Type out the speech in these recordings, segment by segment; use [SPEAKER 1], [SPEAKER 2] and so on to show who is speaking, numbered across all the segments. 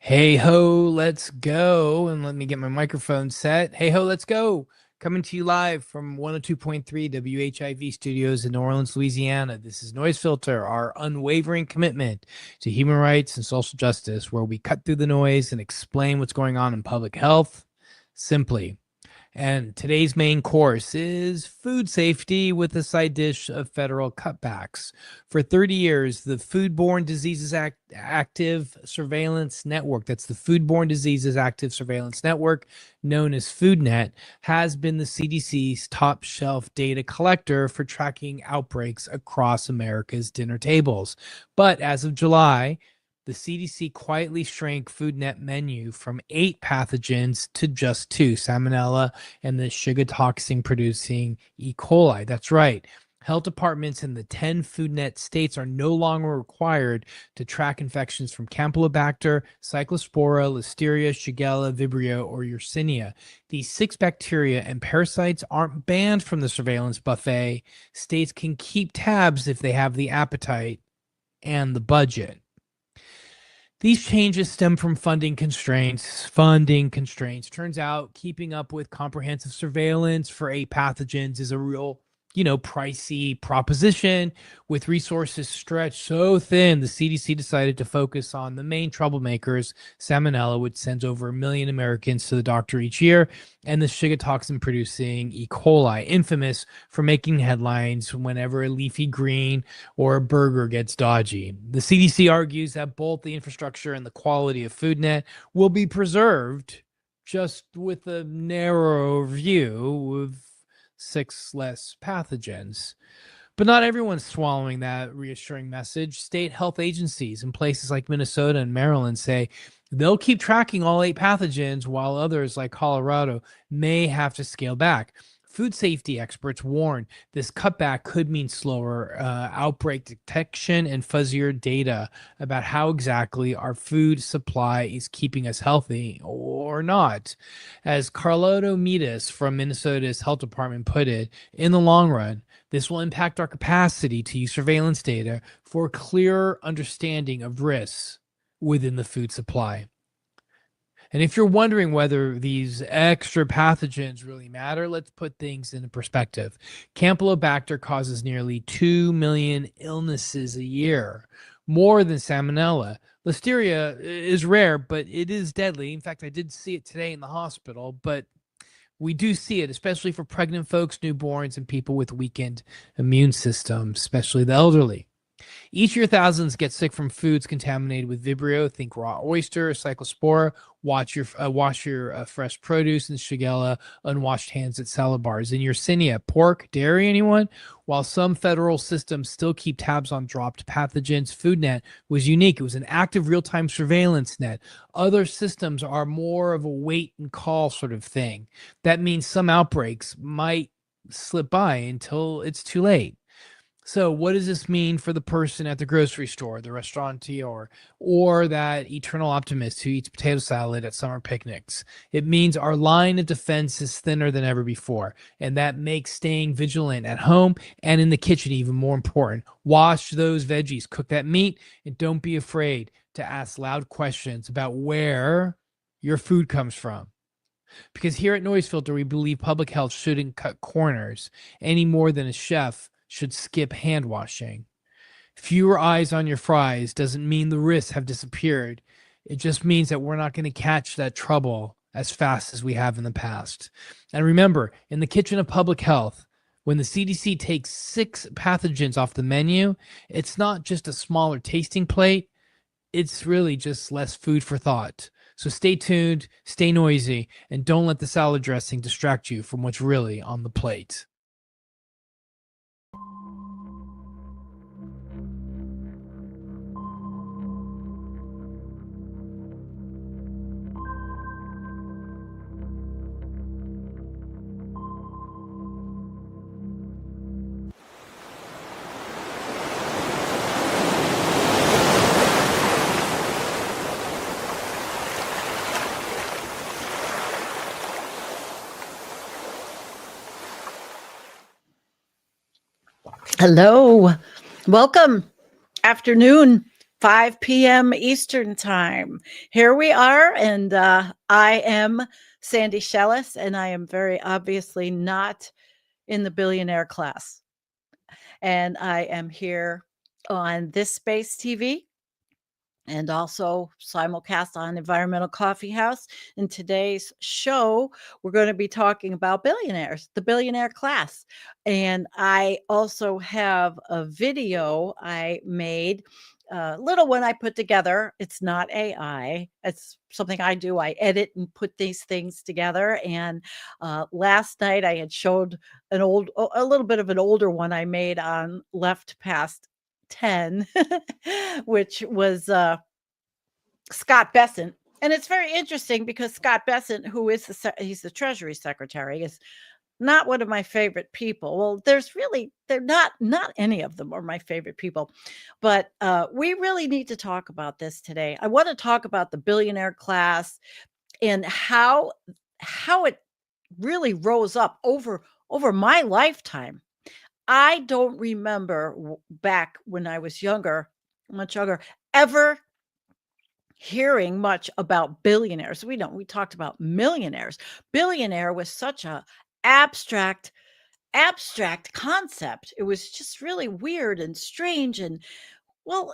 [SPEAKER 1] Hey ho, let's go. And let me get my microphone set. Hey ho, let's go. Coming to you live from 102.3 WHIV studios in New Orleans, Louisiana. This is Noise Filter, our unwavering commitment to human rights and social justice, where we cut through the noise and explain what's going on in public health simply. And today's main course is food safety with a side dish of federal cutbacks. For 30 years, the Foodborne Diseases Active Surveillance Network, that's the Foodborne Diseases Active Surveillance Network, known as FoodNet, has been the CDC's top shelf data collector for tracking outbreaks across America's dinner tables. But as of July, the CDC quietly shrank FoodNet menu from 8 pathogens to just 2, Salmonella and the sugar toxin producing E. coli. That's right. Health departments in the 10 FoodNet states are no longer required to track infections from Campylobacter, Cyclospora, Listeria, Shigella, Vibrio, or Yersinia. These 6 bacteria and parasites aren't banned from the surveillance buffet. States can keep tabs if they have the appetite and the budget. These changes stem from funding constraints. Turns out keeping up with comprehensive surveillance for 8 pathogens is a real, pricey proposition. With resources stretched so thin, the CDC decided to focus on the main troublemakers: Salmonella, which sends over 1 million Americans to the doctor each year, and the sugar toxin producing E. coli, infamous for making headlines whenever a leafy green or a burger gets dodgy. The CDC argues that both the infrastructure and the quality of FoodNet will be preserved, just with a narrow view of 6 less pathogens. But not everyone's swallowing that reassuring message. State health agencies in places like Minnesota and Maryland say they'll keep tracking all 8 pathogens, while others like Colorado may have to scale back. Food safety experts warn this cutback could mean slower outbreak detection and fuzzier data about how exactly our food supply is keeping us healthy or not. As Carlotto Midas from Minnesota's health department put it, in the long run, this will impact our capacity to use surveillance data for a clearer understanding of risks within the food supply. And if you're wondering whether these extra pathogens really matter, let's put things into perspective. Campylobacter causes nearly 2 million illnesses a year, more than Salmonella. Listeria is rare, but it is deadly. In fact, I did see it today in the hospital, but we do see it, especially for pregnant folks, newborns, and people with weakened immune systems, especially the elderly. Each year, thousands get sick from foods contaminated with Vibrio. Think raw oyster, cyclospora. Wash your fresh produce, and Shigella, unwashed hands at salad bars. In Yersinia, pork, dairy. Anyone? While some federal systems still keep tabs on dropped pathogens, FoodNet was unique. It was an active real-time surveillance net. Other systems are more of a wait and call sort of thing. That means some outbreaks might slip by until it's too late. So what does this mean for the person at the grocery store, the restaurateur, or that eternal optimist who eats potato salad at summer picnics? It means our line of defense is thinner than ever before, and that makes staying vigilant at home and in the kitchen even more important. Wash those veggies, cook that meat, and don't be afraid to ask loud questions about where your food comes from. Because here at Noise Filter, we believe public health shouldn't cut corners any more than a chef should skip hand washing. Fewer eyes on your fries doesn't mean the risks have disappeared. It just means that we're not going to catch that trouble as fast as we have in the past. And remember, in the kitchen of public health, when the CDC takes 6 pathogens off the menu, it's not just a smaller tasting plate. It's really just less food for thought. So stay tuned, stay noisy, and don't let the salad dressing distract you from what's really on the plate.
[SPEAKER 2] Hello. Welcome. Afternoon. 5 p.m. Eastern time. Here we are, and I am Sandy Shellis, and I am very obviously not in the billionaire class. And I am here on This Space TV and also simulcast on Environmental Coffeehouse. In today's show, we're going to be talking about billionaires, the billionaire class. And I also have a video I made, a little one I put together. It's not AI. It's something I do. I edit and put these things together. And last night I had showed a little bit of an older one I made on Left Past 10, which was Scott Bessent. And it's very interesting because Scott Bessent, who is he's the Treasury Secretary, is not one of my favorite people. Well, they're not any of them are my favorite people. But we really need to talk about this today. I want to talk about the billionaire class and how it really rose up over my lifetime. I don't remember back when I was much younger, ever hearing much about billionaires. We talked about millionaires. Billionaire was such a abstract concept. It was just really weird and strange and, well,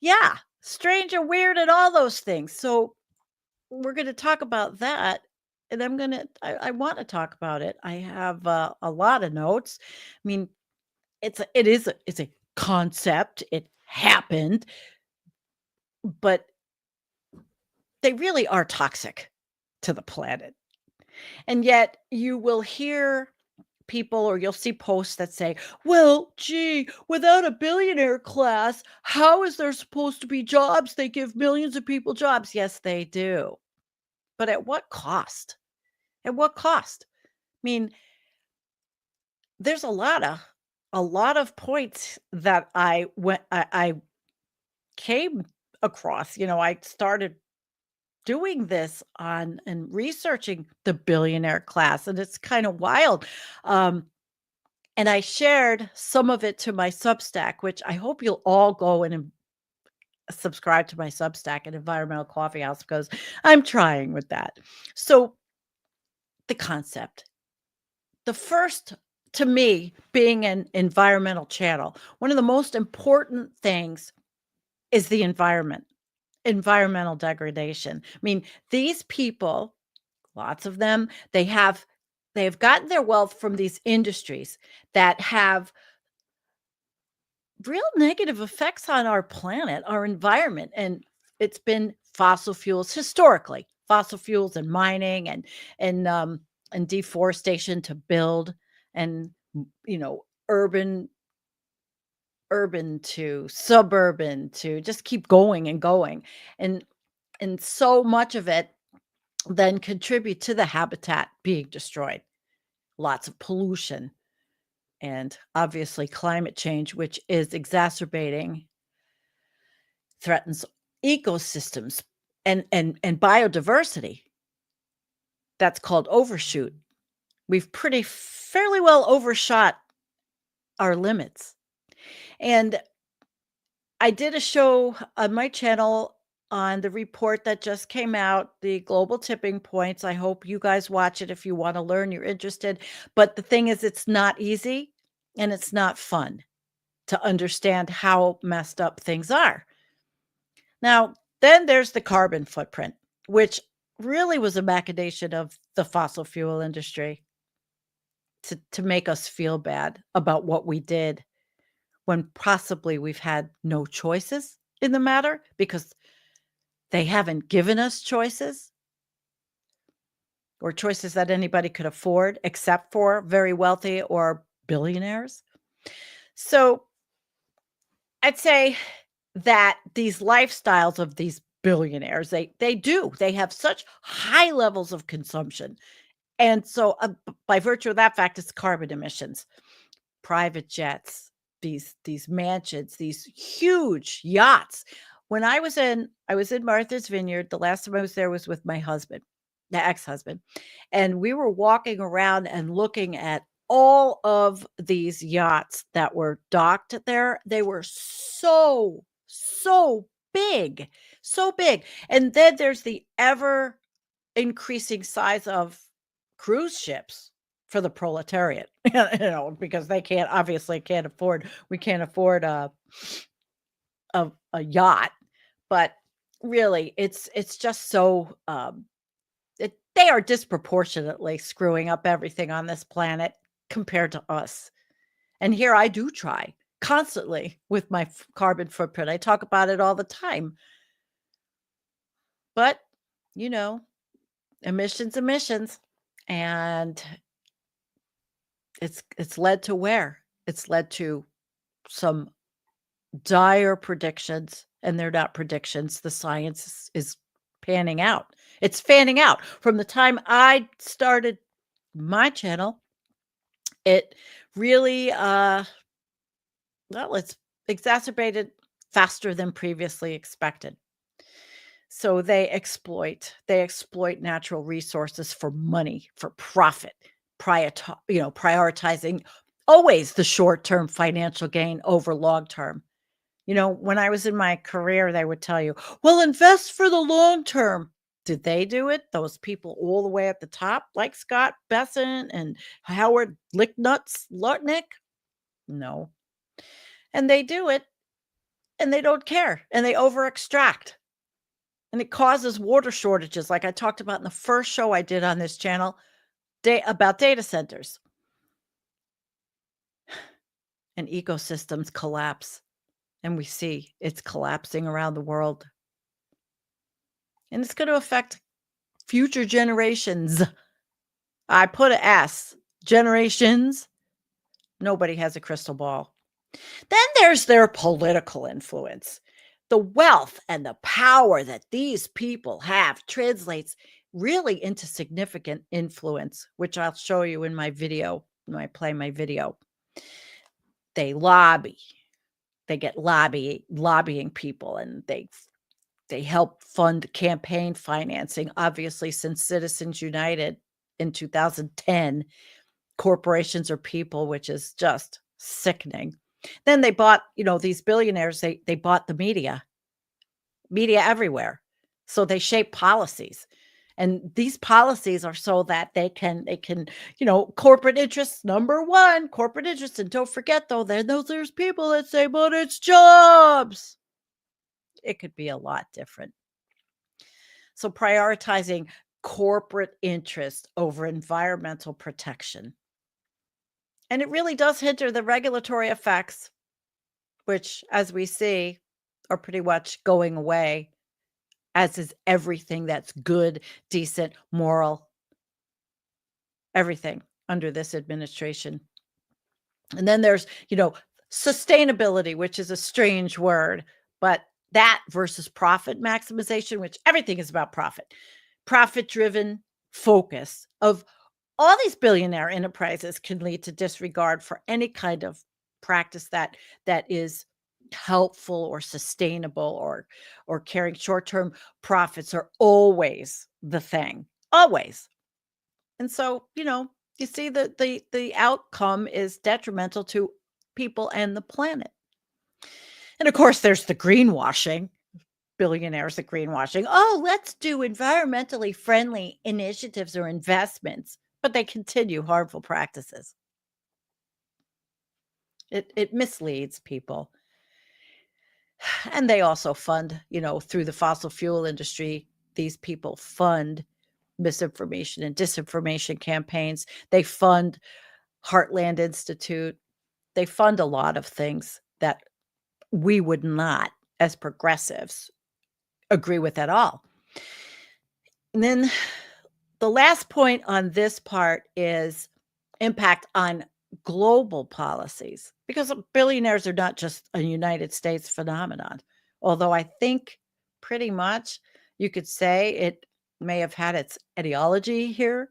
[SPEAKER 2] yeah, strange and weird and all those things. So we're going to talk about that. And I want to talk about it. I have a lot of notes. I mean, it's a concept. It happened, but they really are toxic to the planet. And yet you will hear people, or you'll see posts that say, well, gee, without a billionaire class, how is there supposed to be jobs? They give millions of people jobs. Yes, they do. But at what cost? At what cost? I mean, there's a lot of points that I came across. I started doing this on and researching the billionaire class, and it's kind of wild. And I shared some of it to my Substack, which I hope you'll all go and subscribe to my Substack at Environmental Coffeehouse, because I'm trying with that. So the concept, the first, to me, being an environmental channel, one of the most important things is the environmental degradation. I mean, these people, lots of them, they have gotten their wealth from these industries that have real negative effects on our planet, our environment. And it's been fossil fuels historically, fossil fuels and mining and deforestation to build, and urban to suburban to just keep going and going. And so much of it then contribute to the habitat being destroyed. Lots of pollution, and obviously climate change, which is exacerbating, threatens ecosystems and biodiversity. That's called overshoot. We've fairly well overshot our limits. And I did a show on my channel on the report that just came out, the global tipping points. I hope you guys watch it if you want to learn, you're interested. But the thing is, it's not easy and it's not fun to understand how messed up things are. Now, then there's the carbon footprint, which really was a machination of the fossil fuel industry to make us feel bad about what we did, when possibly we've had no choices in the matter, because they haven't given us choices, or choices that anybody could afford except for very wealthy or billionaires. So I'd say that these lifestyles of these billionaires, they have such high levels of consumption. And so by virtue of that fact, it's carbon emissions, private jets, these mansions, these huge yachts. When I was in Martha's Vineyard, the last time I was there was with my husband, the ex-husband, and we were walking around and looking at all of these yachts that were docked there. They were so big, so big. And then there's the ever increasing size of cruise ships for the proletariat, because they can't afford, we can't afford a yacht. But really, it's just so, they are disproportionately screwing up everything on this planet compared to us. And here I do try constantly with my carbon footprint. I talk about it all the time. But, you know, emissions, and it's led to where? It's led to some dire predictions, and they're not predictions. The science is panning out. It's fanning out. From the time I started my channel, it really well, it's exacerbated faster than previously expected. So they exploit natural resources for money, for profit, prioritizing always the short-term financial gain over long-term. When I was in my career, they would tell you, well, invest for the long term. Did they do it? Those people all the way at the top, like Scott Besson and Howard Lutnick? No. And they do it, and they don't care, and they over extract. And it causes water shortages, like I talked about in the first show I did on this channel about data centers. And ecosystems collapse. And we see it's collapsing around the world. And it's going to affect future generations. I put an S. Generations. Nobody has a crystal ball. Then there's their political influence. The wealth and the power that these people have translates really into significant influence, which I'll show you in my video when I play my video. They lobby. They get lobbying people, and they help fund campaign financing. Obviously, since Citizens United in 2010, corporations are people, which is just sickening. Then they bought, these billionaires, they bought the media everywhere. So they shape policies. And these policies are so that they can, corporate interests, number one, corporate interests. And don't forget, though, there's people that say, but it's jobs. It could be a lot different. So prioritizing corporate interest over environmental protection. And it really does hinder the regulatory effects, which, as we see, are pretty much going away, as is everything that's good, decent, moral, everything under this administration. And then there's, sustainability, which is a strange word, but that versus profit maximization, which everything is about profit-driven focus of all these billionaire enterprises can lead to disregard for any kind of practice that is helpful or sustainable, or carrying short-term profits are always the thing, always. And so, you see that the outcome is detrimental to people and the planet. And of course, there's the greenwashing. Billionaires are greenwashing. Oh, let's do environmentally friendly initiatives or investments, but they continue harmful practices. It misleads people. And they also fund, through the fossil fuel industry, these people fund misinformation and disinformation campaigns. They fund Heartland Institute. They fund a lot of things that we would not, as progressives, agree with at all. And then the last point on this part is impact on global policies, because billionaires are not just a United States phenomenon. Although I think pretty much you could say it may have had its etiology here.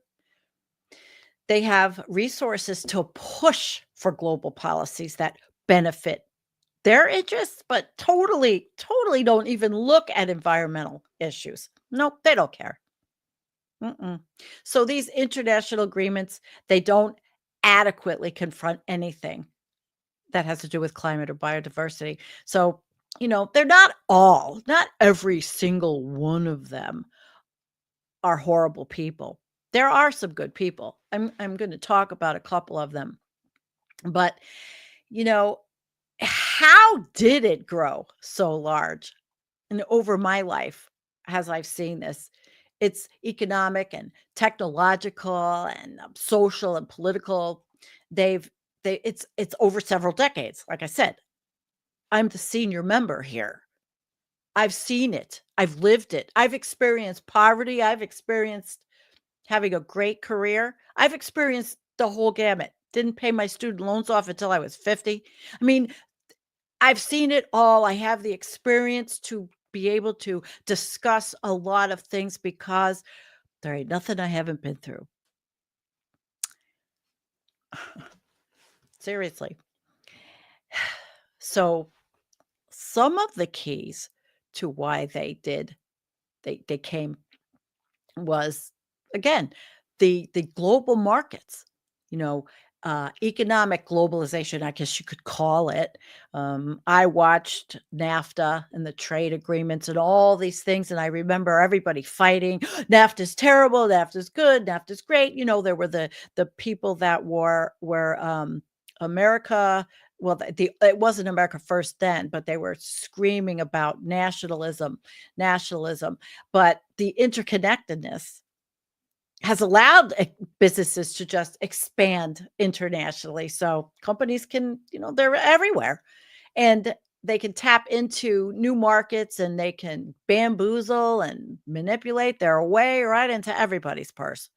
[SPEAKER 2] They have resources to push for global policies that benefit their interests, but totally don't even look at environmental issues. Nope, they don't care. So these international agreements, they don't adequately confront anything that has to do with climate or biodiversity. So they're not every single one of them are horrible people. There are some good people. I'm going to talk about a couple of them. But, you know, how did it grow so large? And over my life, as I've seen this, it's economic and technological and social and political. They've it's over several decades. Like I said, I'm the senior member here. I've seen it. I've lived it. I've experienced poverty. I've experienced having a great career. I've experienced the whole gamut. Didn't pay my student loans off until I was 50. I mean, I've seen it all. I have the experience to be able to discuss a lot of things because there ain't nothing I haven't been through. Seriously. So, some of the keys to why they came was, again, the global markets, you know, economic globalization, I guess you could call it. I watched NAFTA and the trade agreements and all these things, and I remember everybody fighting. NAFTA's terrible. NAFTA's good. NAFTA's great. There were the people that were America. Well, it wasn't America first then, but they were screaming about nationalism. But the interconnectedness has allowed businesses to just expand internationally. So companies can, they're everywhere and they can tap into new markets and they can bamboozle and manipulate their way right into everybody's purse.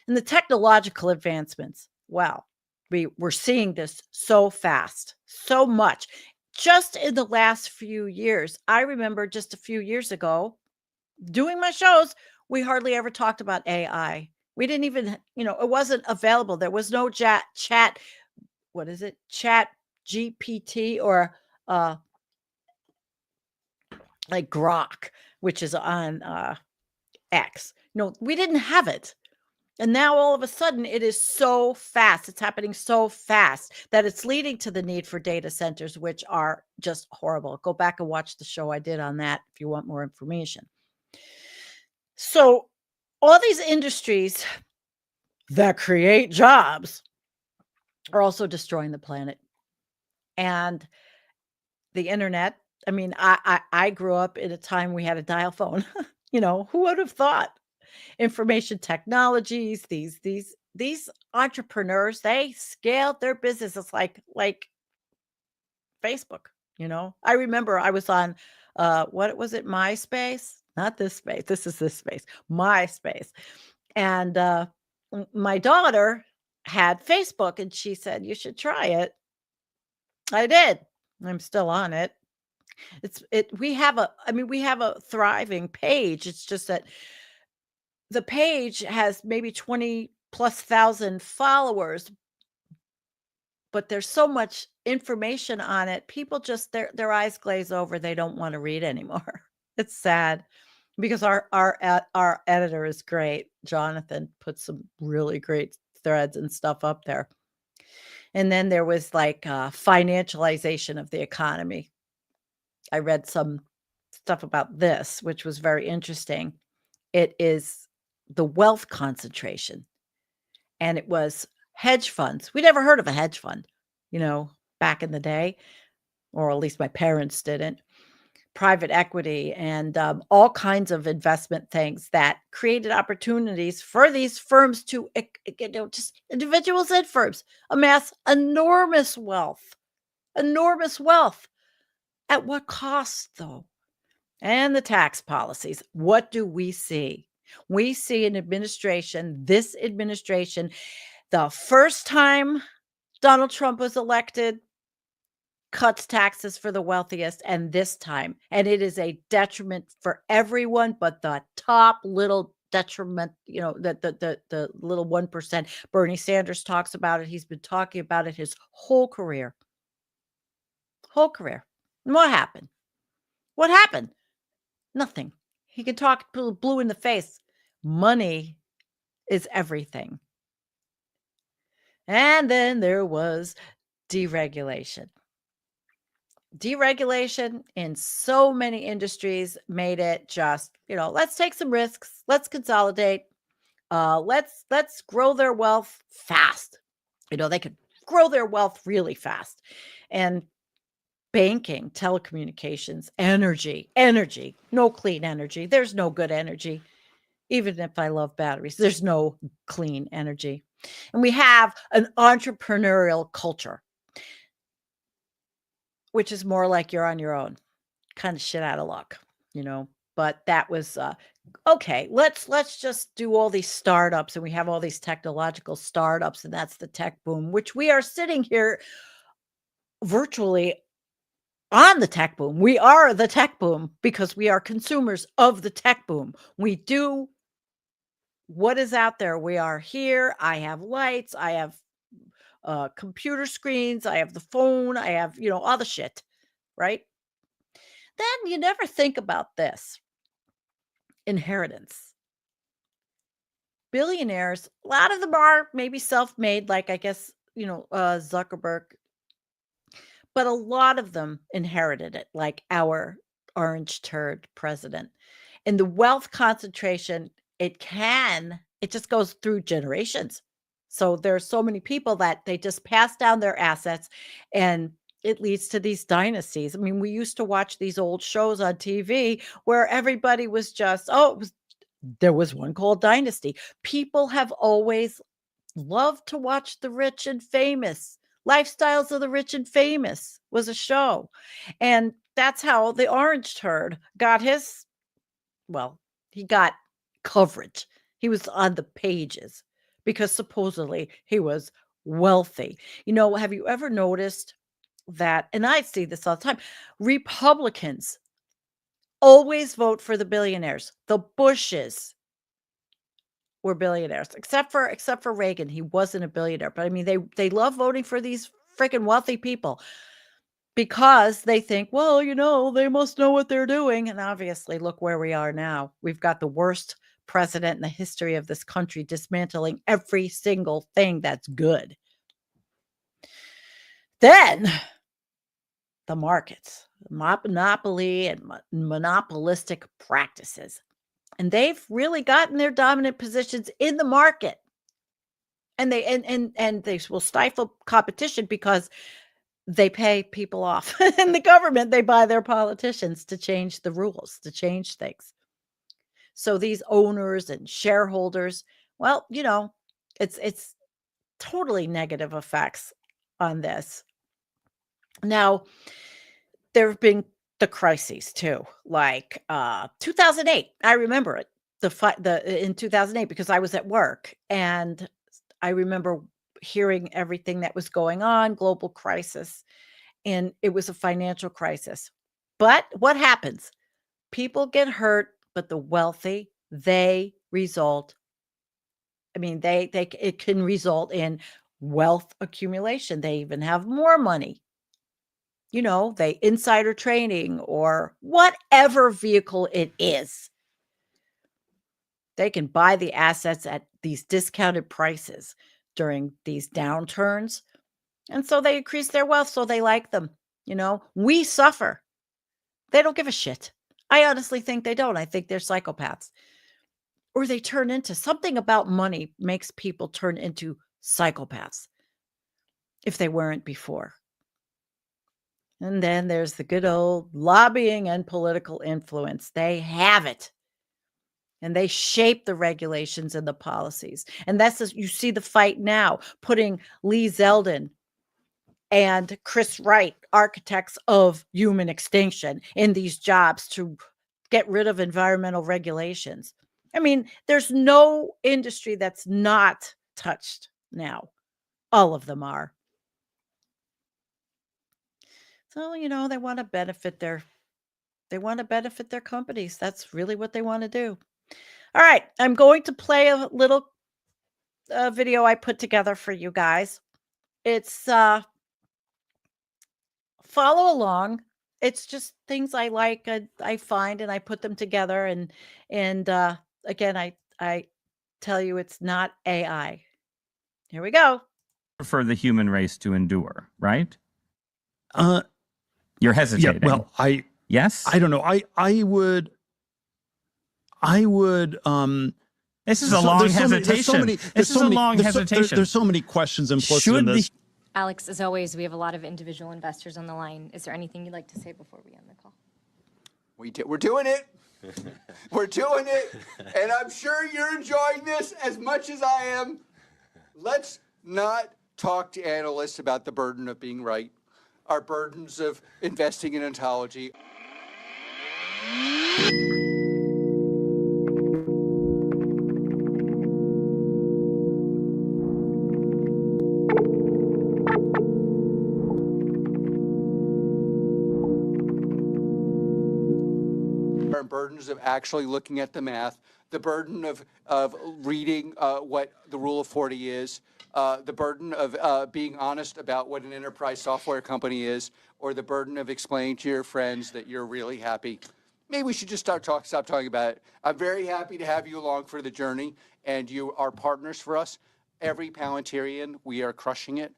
[SPEAKER 2] And the technological advancements, wow, we're seeing this so fast, so much. Just in the last few years, I remember just a few years ago, doing my shows, we hardly ever talked about AI. We didn't even, it wasn't available. There was no chat. What is it? Chat GPT or like Grok, which is on X. No, we didn't have it. And now all of a sudden it is so fast. It's happening so fast that it's leading to the need for data centers, which are just horrible. Go back and watch the show I did on that if you want more information. So all these industries that create jobs are also destroying the planet. And the internet, I mean, I grew up in a time we had a dial phone. Who would have thought? Information technologies, these entrepreneurs, they scaled their businesses like Facebook. I remember I was on what was it, MySpace? Not this space. This is this space, MySpace. And my daughter had Facebook and she said, you should try it. I did. I'm still on it. We have a thriving page. It's just that the page has maybe 20 plus thousand followers, but there's so much information on it. People just, their eyes glaze over. They don't want to read anymore. It's sad because our editor is great. Jonathan puts some really great threads and stuff up there. And then there was like financialization of the economy. I read some stuff about this, which was very interesting. It is the wealth concentration. And it was hedge funds. We never heard of a hedge fund, back in the day, or at least my parents didn't. Private equity and all kinds of investment things that created opportunities for these firms to, just individuals and firms amass enormous wealth. Enormous wealth. At what cost, though? And the tax policies. What do we see? We see an administration, this administration, the first time Donald Trump was elected, cuts taxes for the wealthiest, and this time, and it is a detriment for everyone but the top little detriment, the little 1%. Bernie Sanders talks about it. He's been talking about it his whole career. And what happened? Nothing. He can talk blue in the face. Money is everything. And then there was deregulation. Deregulation in so many industries made it just, let's take some risks, let's consolidate, let's grow their wealth fast. They could grow their wealth really fast. And banking, telecommunications, energy, no clean energy. There's no good energy. Even if I love batteries, there's no clean energy. And we have an entrepreneurial culture, which is more like you're on your own, kind of shit out of luck, but that was okay. Let's just do all these startups, and we have all these technological startups, and that's the tech boom, which we are sitting here virtually on the tech boom. We are the tech boom because we are consumers of the tech boom. We do what is out there. We are here. I have lights. I have computer screens. I have the phone. I have, all the shit, right? Then you never think about this inheritance. Billionaires, a lot of them are maybe self-made, like I guess, Zuckerberg, but a lot of them inherited it, like our orange turd president. And the wealth concentration, it just goes through generations. So there's so many people that they just pass down their assets, and it leads to these dynasties. I mean, we used to watch these old shows on TV where everybody was just, there was one called Dynasty. People have always loved to watch the rich and famous. Lifestyles of the Rich and Famous was a show. And that's how the orange turd got he got coverage. He was on the pages because supposedly he was wealthy. Have you ever noticed that? And I see this all the time. Republicans always vote for the billionaires. The Bushes were billionaires, except for Reagan. He wasn't a billionaire, but I mean, they love voting for these freaking wealthy people because they think, well, they must know what they're doing. And obviously, look where we are now. We've got the worst president in the history of this country, dismantling every single thing that's good. Then the markets, monopoly and monopolistic practices. And they've really gotten their dominant positions in the market. And they will stifle competition because they pay people off. In the government, they buy their politicians to change the rules, to change things. So these owners and shareholders, well, it's totally negative effects on this. Now, there have been the crises too, like 2008. I remember it. In 2008 because I was at work, and I remember hearing everything that was going on, global crisis, and it was a financial crisis. But what happens? People get hurt, but the wealthy, they result. I mean, it can result in wealth accumulation. They even have more money. They insider trading or whatever vehicle it is. They can buy the assets at these discounted prices during these downturns. And so they increase their wealth. So they like them. We suffer. They don't give a shit. I honestly think they don't. I think they're psychopaths. Or they turn into something about money makes people turn into psychopaths if they weren't before. And then there's the good old lobbying and political influence. They have it. And they shape the regulations and the policies. And you see the fight now, putting Lee Zeldin and Chris Wright, architects of human extinction, in these jobs to get rid of environmental regulations. I mean, there's no industry that's not touched now. All of them are. So, they want to benefit their companies. That's really what they want to do. All right, I'm going to play a little video I put together for you guys. It's follow along. It's just things I like, I find, and I put them together. And again, I tell you, it's not AI. Here we go.
[SPEAKER 3] For the human race to endure, right? You're hesitating.
[SPEAKER 4] Yeah, well,
[SPEAKER 3] yes,
[SPEAKER 4] I don't know. I would.
[SPEAKER 3] This is a long hesitation. This is a long hesitation.
[SPEAKER 4] There's so many questions implicit in this.
[SPEAKER 5] Alex, as always, we have a lot of individual investors on the line. Is there anything you'd like to say before we end the call?
[SPEAKER 6] We're doing it. We're doing it. And I'm sure you're enjoying this as much as I am. Let's not talk to analysts about the burden of being right, our burdens of investing in ontology. Burdens of actually looking at the math, the burden of reading what the Rule of 40 is, the burden of being honest about what an enterprise software company is, or the burden of explaining to your friends that you're really happy. Maybe we should just stop talking about it. I'm very happy to have you along for the journey, and you are partners for us. Every Palantirian, we are crushing it.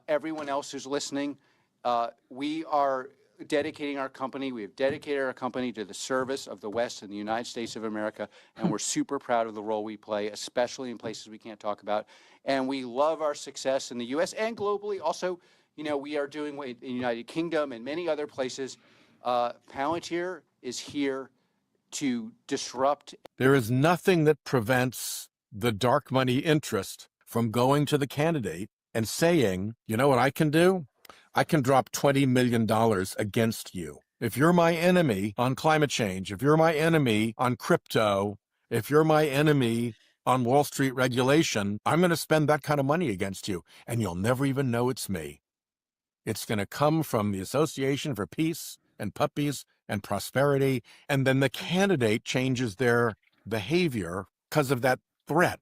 [SPEAKER 6] Everyone else who's listening, we are dedicating our company. We have dedicated our company to the service of the West and the United States of America, and we're super proud of the role we play, especially in places we can't talk about. And we love our success in the U.S. and globally. Also, you know, we are doing in the United Kingdom and many other places. Palantir is here to disrupt.
[SPEAKER 7] There is nothing that prevents the dark money interest from going to the candidate and saying, you know what I can do? I can drop $20 million against you. If you're my enemy on climate change, if you're my enemy on crypto, if you're my enemy on Wall Street regulation, I'm going to spend that kind of money against you, and you'll never even know it's me. It's going to come from the Association for Peace and Puppies and Prosperity, and then the candidate changes their behavior because of that threat.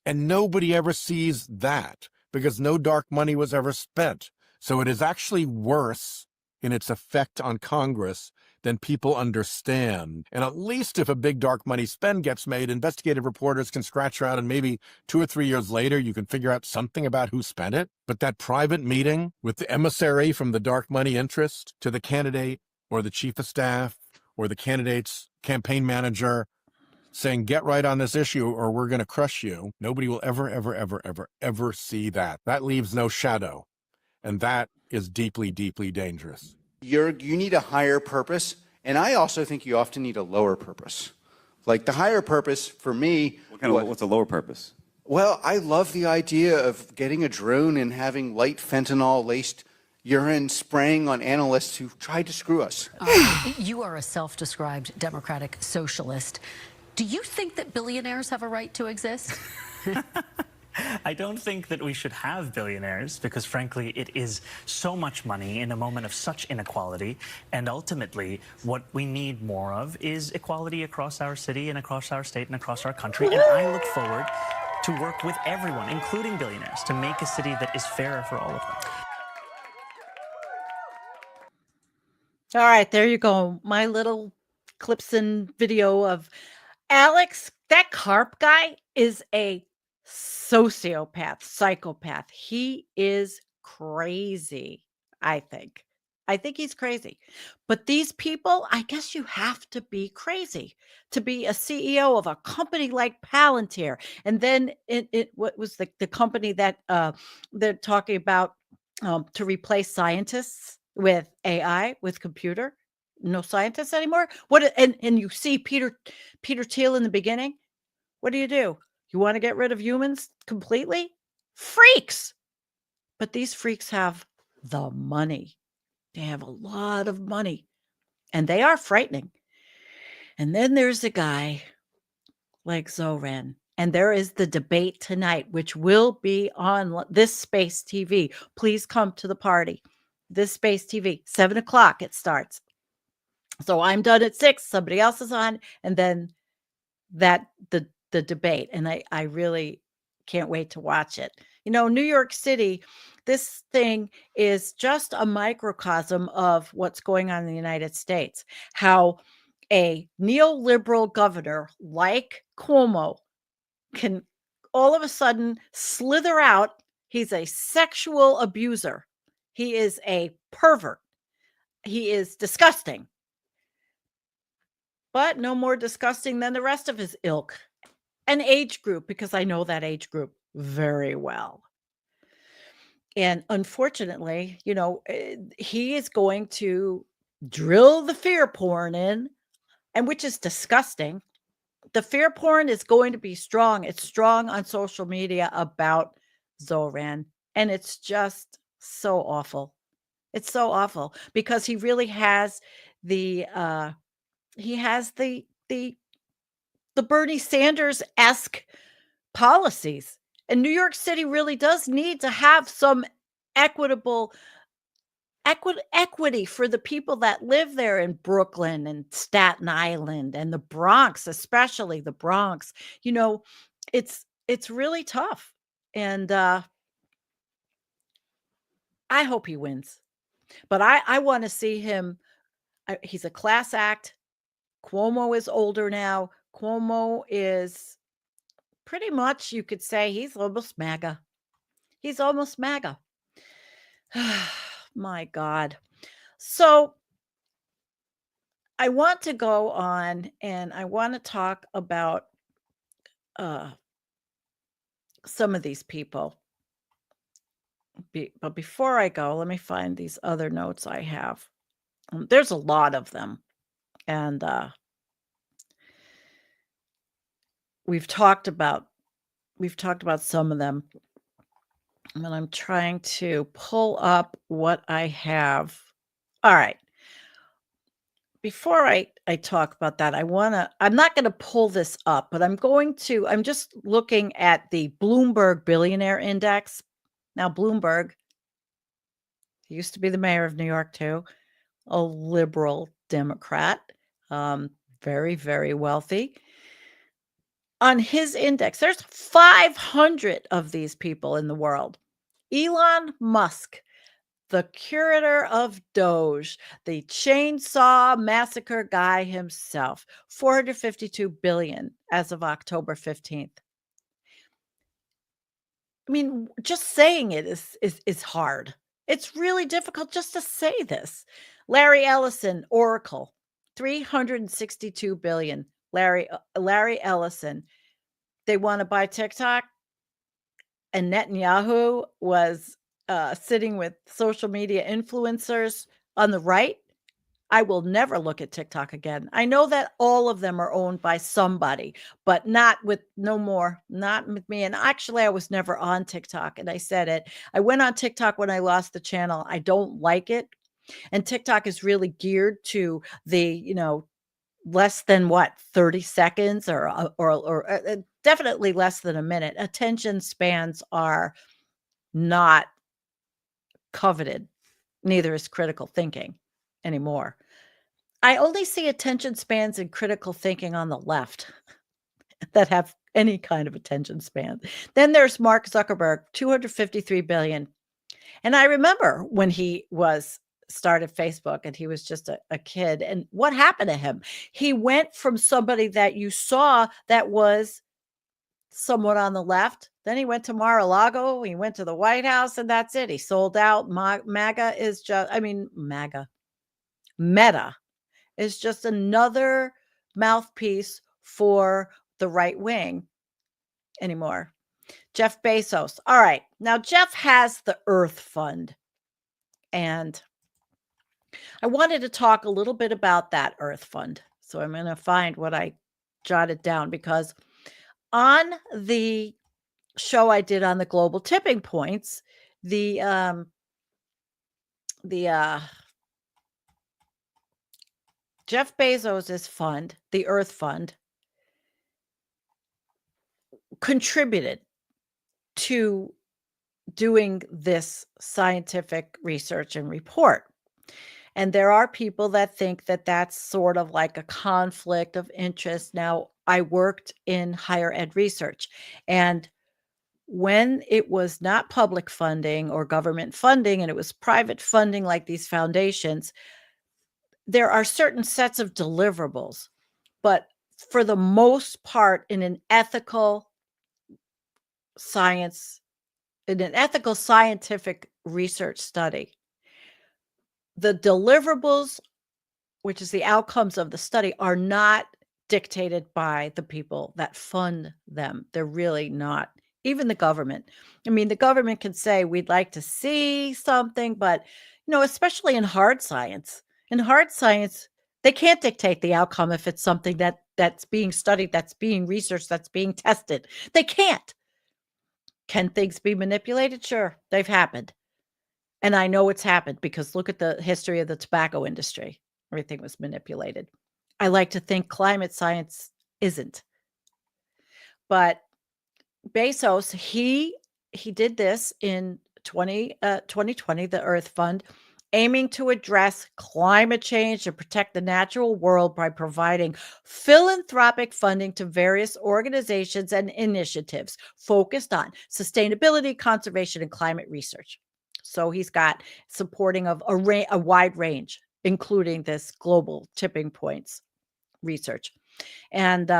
[SPEAKER 7] And nobody ever sees that because no dark money was ever spent. So it is actually worse in its effect on Congress than people understand. And at least if a big dark money spend gets made, investigative reporters can scratch around and maybe 2 or 3 years later, you can figure out something about who spent it. But that private meeting with the emissary from the dark money interest to the candidate or the chief of staff or the candidate's campaign manager saying, get right on this issue or we're going to crush you. Nobody will ever see that. That leaves no shadow. And that is deeply, deeply dangerous.
[SPEAKER 6] You need a higher purpose, and I also think you often need a lower purpose. Like the higher purpose for me.
[SPEAKER 8] What's a lower purpose?
[SPEAKER 6] Well, I love the idea of getting a drone and having light fentanyl-laced urine spraying on analysts who tried to screw us.
[SPEAKER 9] You are a self-described democratic socialist. Do you think that billionaires have a right to exist?
[SPEAKER 10] I don't think that we should have billionaires because, frankly, it is so much money in a moment of such inequality. And ultimately, what we need more of is equality across our city and across our state and across our country. And I look forward to work with everyone, including billionaires, to make a city that is fairer for all of them.
[SPEAKER 2] All right, there you go. My little clips and video of Alex. That Carp guy is a sociopath, psychopath. He is crazy, I think. I think he's crazy. But these people, I guess you have to be crazy to be a CEO of a company like Palantir. And then what was the company that they're talking about to replace scientists with AI, with computer? No scientists anymore? And you see Peter Thiel in the beginning. What do? You want to get rid of humans completely? Freaks! But these freaks have the money. They have a lot of money. And they are frightening. And then there's a guy like Zoran. And there is the debate tonight, which will be on this Space TV. Please come to the party. This Space TV, 7 o'clock it starts. So I'm done at 6. Somebody else is on. And then the debate. And I really can't wait to watch it. You know, New York City, this thing is just a microcosm of what's going on in the United States. How a neoliberal governor like Cuomo can all of a sudden slither out. He's a sexual abuser. He is a pervert. he is disgusting, but no more disgusting than the rest of his ilk and age group, because I know that age group very well. And unfortunately, he is going to drill the fear porn in, and which is disgusting. The fear porn is going to be strong. It's strong on social media about Zoran, and it's just so awful. It's so awful because he really has the the Bernie Sanders-esque policies. And New York City really does need to have some equitable equity for the people that live there in Brooklyn and Staten Island and the Bronx, especially the Bronx. It's really tough. And I hope he wins. But I want to see him. He's a class act. Cuomo is older now. Cuomo is pretty much, you could say, he's almost MAGA. He's almost MAGA. My God. So I want to go on and I want to talk about some of these people. But before I go, let me find these other notes I have. There's a lot of them. And we've talked about some of them. And I'm trying to pull up what I have. All right. Before I talk about that, I'm not going to pull this up, but I'm just looking at the Bloomberg Billionaire Index. Now, Bloomberg, he used to be the mayor of New York too, a liberal Democrat, very, very wealthy. On his index, there's 500 of these people in the world. Elon Musk, the curator of Doge, the chainsaw massacre guy himself, 452 billion as of October 15th. I mean, just saying it is hard. It's really difficult just to say this. Larry Ellison, Oracle, 362 billion. Larry Ellison. They want to buy TikTok, and Netanyahu was sitting with social media influencers on the right. I will never look at TikTok again. I know that all of them are owned by somebody, but not with me. And actually, I was never on TikTok, and I said it. I went on TikTok when I lost the channel. I don't like it. And TikTok is really geared to the, less than 30 seconds or definitely less than a minute. Attention spans are not coveted. Neither is critical thinking anymore. I only see attention spans and critical thinking on the left that have any kind of attention span. Then there's Mark Zuckerberg, 253 billion. And I remember when he started Facebook and he was just a kid. And what happened to him? He went from somebody that you saw that was somewhat on the left. Then he went to Mar-a-Lago. He went to the White House, and that's it. He sold out. MAGA is just, Meta is just another mouthpiece for the right wing anymore. Jeff Bezos. All right. Now, Jeff has the Earth Fund. And I wanted to talk a little bit about that Earth Fund. So I'm going to find what I jotted down, because on the show I did on the global tipping points, the Jeff Bezos's fund, the Earth Fund, contributed to doing this scientific research and report. And there are people that think that that's sort of like a conflict of interest. Now, I worked in higher ed research, and when it was not public funding or government funding, and it was private funding like these foundations, there are certain sets of deliverables. But for the most part, in an ethical scientific research study, the deliverables, which is the outcomes of the study, are not dictated by the people that fund them. They're really not. Even the government. I mean, the government can say, we'd like to see something, but, especially in hard science, they can't dictate the outcome if it's something that's being studied, that's being researched, that's being tested. They can't. Can things be manipulated? Sure, they've happened. And I know it's happened because look at the history of the tobacco industry. Everything was manipulated. I like to think climate science isn't. But Bezos, he did this in 2020, the Earth Fund, aiming to address climate change and protect the natural world by providing philanthropic funding to various organizations and initiatives focused on sustainability, conservation, and climate research. So he's got supporting of a wide range, including this global tipping points research. And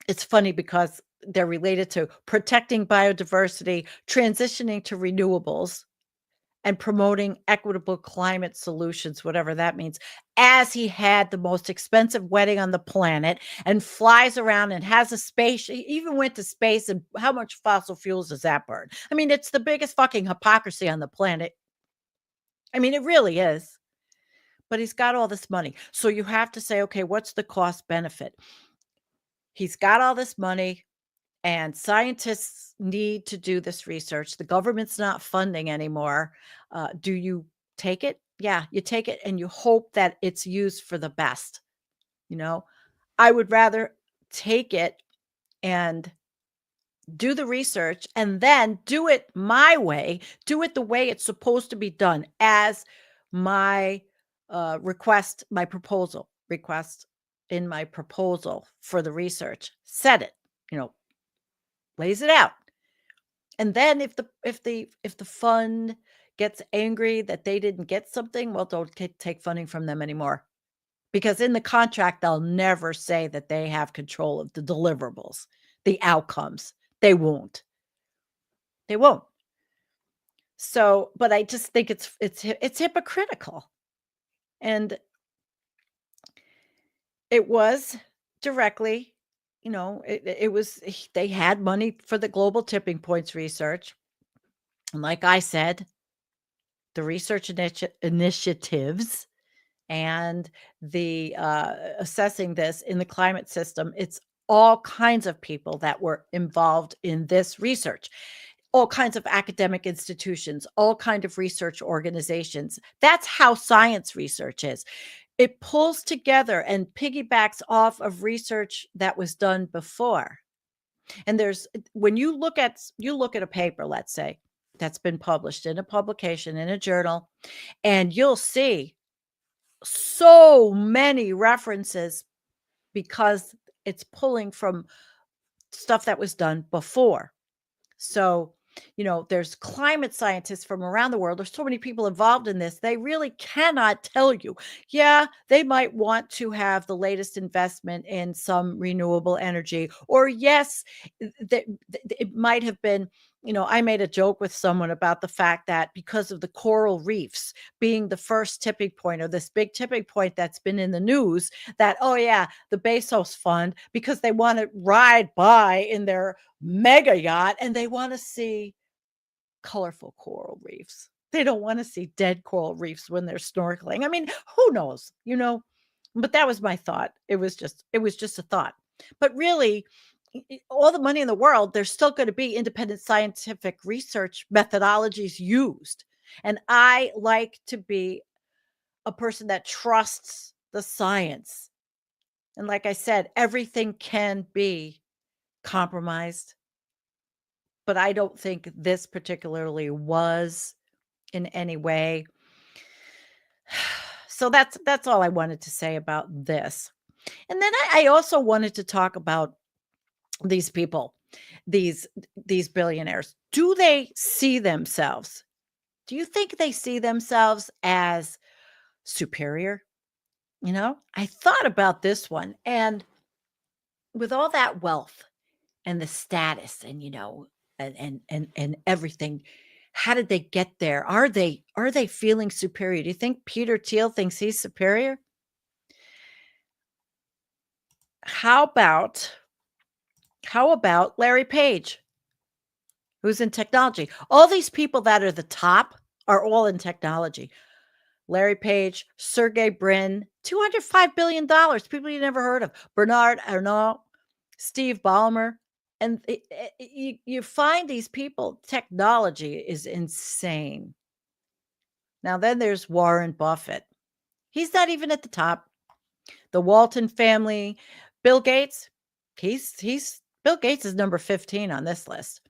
[SPEAKER 2] it's funny because they're related to protecting biodiversity, transitioning to renewables, and promoting equitable climate solutions, whatever that means, as he had the most expensive wedding on the planet and flies around and has a space, he even went to space, and how much fossil fuels does that burn? I mean, it's the biggest fucking hypocrisy on the planet. I mean, it really is. But he's got all this money. So you have to say, okay, what's the cost benefit? He's got all this money. And scientists need to do this research. The government's not funding anymore. Do you take it? Yeah, you take it and you hope that it's used for the best. I would rather take it and do the research and then do it my way, do it the way it's supposed to be done as my request in my proposal for the research said it, lays it out. And then if the fund gets angry that they didn't get something, well, don't take funding from them anymore. Because in the contract, they'll never say that they have control of the deliverables, the outcomes. They won't. So, but I just think it's hypocritical. And it was directly, it was, they had money for the global tipping points research. And like I said, the research initiatives and the assessing this in the climate system, it's all kinds of people that were involved in this research, all kinds of academic institutions, all kinds of research organizations. That's how science research is. It pulls together and piggybacks off of research that was done before. And when you look at a paper, let's say, that's been published in a publication, in a journal, and you'll see so many references because it's pulling from stuff that was done before. So, there's climate scientists from around the world. There's so many people involved in this. They really cannot tell you. Yeah, they might want to have the latest investment in some renewable energy, or yes, it might have been, I made a joke with someone about the fact that because of the coral reefs being the first tipping point, or this big tipping point that's been in the news, that, oh yeah, the Bezos fund, because they want to ride by in their mega yacht and they want to see colorful coral reefs. They don't want to see dead coral reefs when they're snorkeling. I mean, who knows, but that was my thought. It was just a thought. But really, all the money in the world, there's still going to be independent scientific research methodologies used. And I like to be a person that trusts the science. And like I said, everything can be compromised, but I don't think this particularly was in any way. So that's all I wanted to say about this. And then I also wanted to talk about these people, these billionaires. Do they see themselves? Do you think they see themselves as superior? I thought about this one, and with all that wealth and the status and, and everything, How did they get there? Are they feeling superior? Do you think Peter Thiel thinks he's superior? How about Larry Page, who's in technology? All these people that are the top are all in technology. Larry Page, Sergey Brin, $205 billion, people you never heard of. Bernard Arnault, Steve Ballmer. And you find these people, technology is insane. Now, then there's Warren Buffett. He's not even at the top. The Walton family, Bill Gates, Bill Gates is number 15 on this list.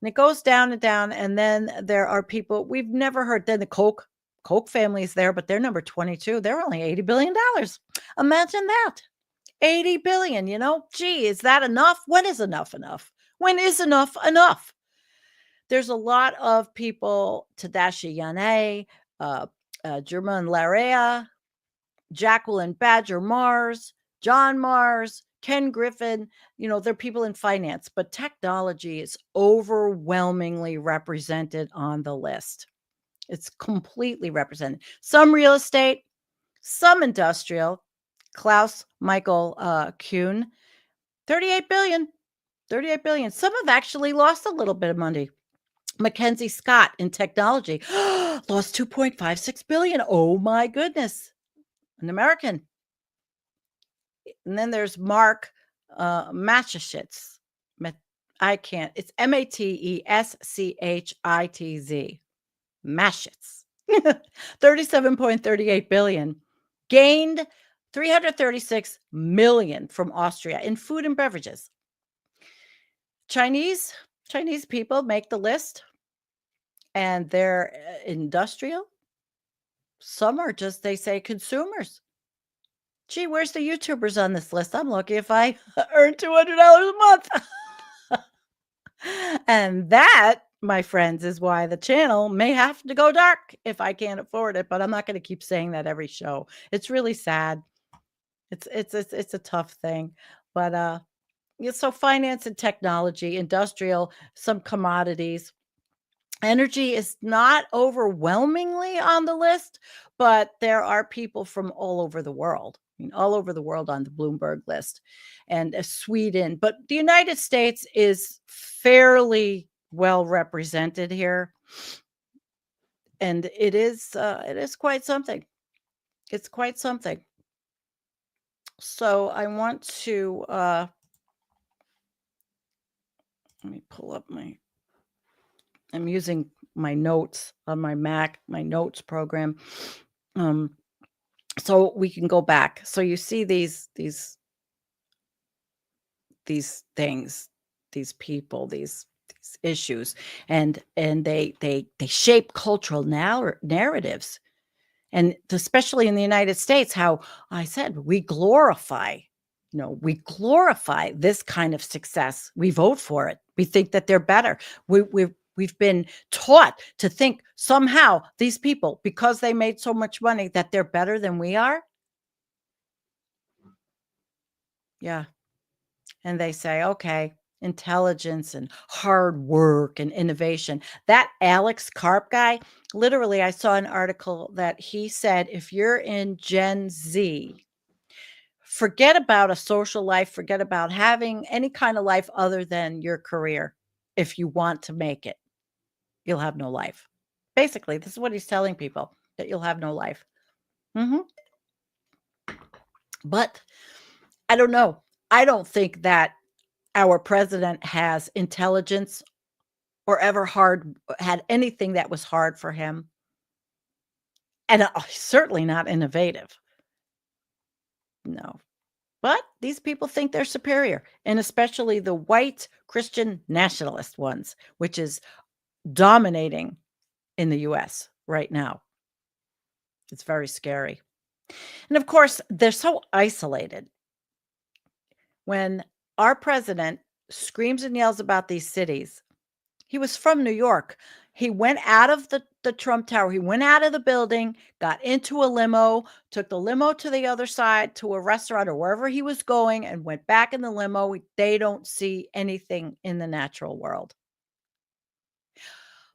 [SPEAKER 2] And it goes down and down. And then there are people we've never heard. Then the Koch family is there, but they're number 22. They're only $80 billion. Imagine that. 80 billion, gee, is that enough? When is enough enough? When is enough enough? There's a lot of people, Tadashi Yane, Germain Larea, Jacqueline Badger Mars, John Mars, Ken Griffin, they're people in finance, but technology is overwhelmingly represented on the list. It's completely represented. Some real estate, some industrial. Klaus Michael Kuhn, 38 billion. Some have actually lost a little bit of money. Mackenzie Scott in technology lost 2.56 billion. Oh my goodness. An American. And then there's Mark Matschitz. I can't. It's Mateschtitz. Matschitz. 37.38 billion. Gained 336 million from Austria in food and beverages. Chinese people make the list, and they're industrial. Some are just, they say, consumers. Gee, where's the YouTubers on this list? I'm lucky if I earn $200 a month. And that, my friends, is why the channel may have to go dark if I can't afford it. But I'm not going to keep saying that every show. It's really sad. It's a tough thing. But so finance and technology, industrial, some commodities. Energy is not overwhelmingly on the list, but there are people from all over the world. All over the world on the Bloomberg list, and Sweden. But the United States is fairly well represented here. And it is quite something. It's quite something. So I want to, let me pull up I'm using my notes on my Mac, my notes program. So we can go back. So you see these things, these people, these issues, and they shape cultural narratives. And especially in the United States, how I said we glorify this kind of success. We vote for it. We think that they're better. We've been taught to think somehow these people, because they made so much money, that they're better than we are. Yeah. And they say, okay, intelligence and hard work and innovation. That Alex Karp guy, literally, I saw an article that he said, if you're in Gen Z, forget about a social life, forget about having any kind of life other than your career. If you want to make it, you'll have no life. Basically, this is what he's telling people, that you'll have no life. But I don't know. I don't think that our president has intelligence or ever had anything that was hard for him. And certainly not innovative. No. But these people think they're superior, and especially the white Christian nationalist ones, which is dominating in the US right now. It's very scary. And of course, they're so isolated. When our president screams and yells about these cities, he was from New York. He went out of the Trump Tower. He went out of the building, got into a limo, took the limo to the other side to a restaurant or wherever he was going, and went back in the limo. They don't see anything in the natural world.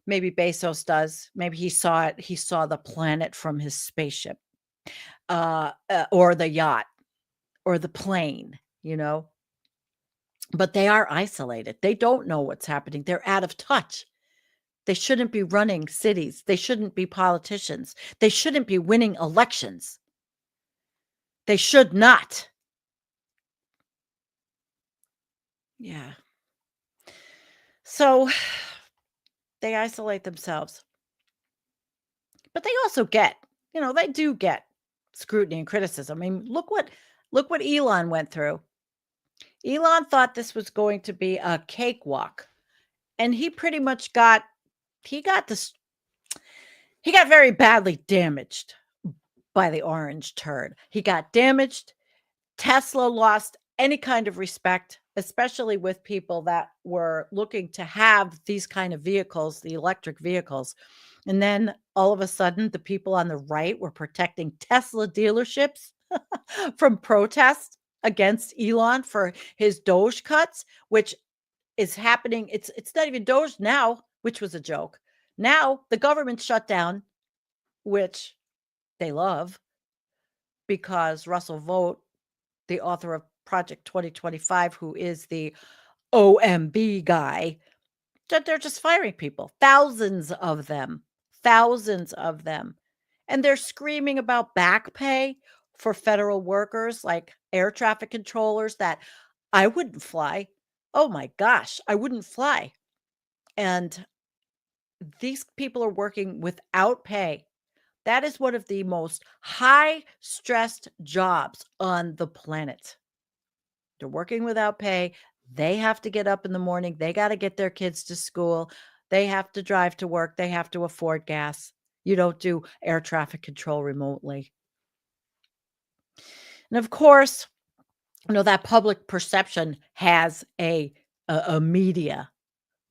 [SPEAKER 2] Maybe Bezos does. Maybe he saw it. He saw the planet from his spaceship, or the yacht, or the plane, But they are isolated. They don't know what's happening. They're out of touch. They shouldn't be running cities. They shouldn't be politicians. They shouldn't be winning elections. They should not. Yeah. So they isolate themselves. But they also get, they do get scrutiny and criticism. I mean, look what Elon went through. Elon thought this was going to be a cakewalk. And he pretty much got very badly damaged by the orange turd. He got damaged. Tesla lost any kind of respect, especially with people that were looking to have these kind of vehicles, the electric vehicles. And then all of a sudden, the people on the right were protecting Tesla dealerships from protests against Elon for his Doge cuts, which is happening. It's not even Doge now, which was a joke. Now the government shut down, which they love, because Russell Vogt, the author of Project 2025, who is the OMB guy, that they're just firing people, thousands of them. And they're screaming about back pay for federal workers like air traffic controllers that I wouldn't fly. Oh my gosh, I wouldn't fly. And these people are working without pay. That is one of the most high-stressed jobs on the planet. They're working without pay. They have to get up in the morning. They got to get their kids to school. They have to drive to work. They have to afford gas. You don't do air traffic control remotely. And of course, that public perception has a media.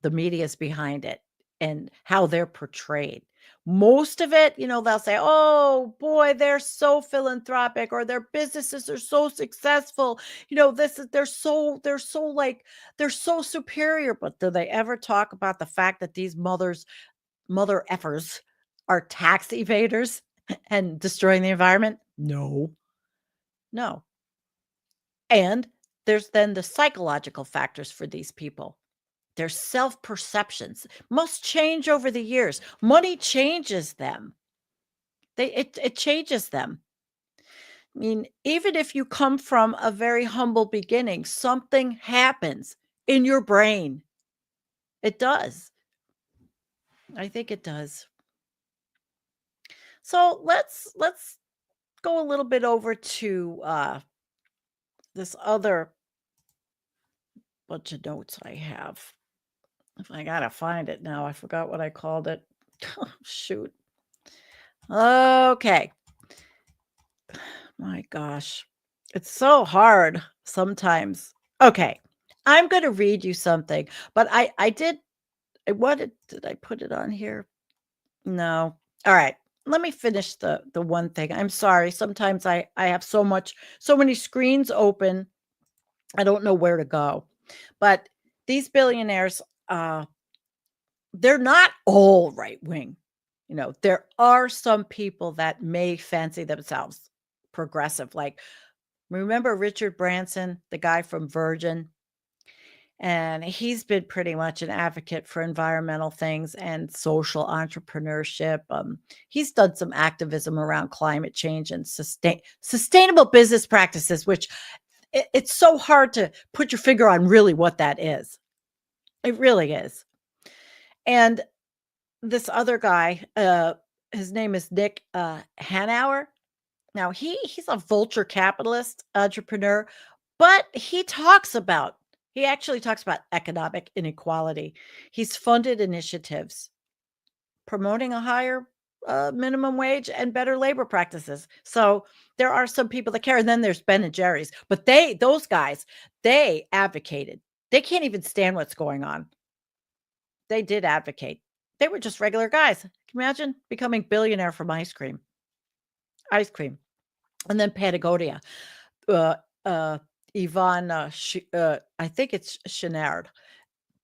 [SPEAKER 2] The media is behind it and how they're portrayed. Most of it, they'll say, oh boy, they're so philanthropic, or their businesses are so successful. They're so superior. But do they ever talk about the fact that these mother effers are tax evaders and destroying the environment? No. And there's then the psychological factors for these people. Their self-perceptions must change over the years. Money changes them. It changes them. I mean, even if you come from a very humble beginning, something happens in your brain. It does. I think it does. So let's go a little bit over to this other bunch of notes I have. If I gotta find it now, I forgot what I called it. Oh, shoot. Okay. My gosh. It's so hard sometimes. Okay. I'm going to read you something, but I did I put it on here? No. All right. Let me finish the one thing. I'm sorry. Sometimes I have so many screens open. I don't know where to go. But these billionaires, they're not all right wing. There are some people that may fancy themselves progressive. Like, remember Richard Branson, the guy from Virgin? And he's been pretty much an advocate for environmental things and social entrepreneurship. He's done some activism around climate change and sustainable business practices, which it's so hard to put your finger on really what that is. It really is. And this other guy, his name is Nick Hanauer. Now, he's a vulture capitalist entrepreneur, but he actually talks about economic inequality. He's funded initiatives promoting a higher minimum wage and better labor practices. So there are some people that care. And then there's Ben and Jerry's, but those guys, they advocated. They can't even stand what's going on. They did advocate. They were just regular guys. Can you imagine becoming billionaire from ice cream? And then Patagonia. Yvonne, I think it's Chenard.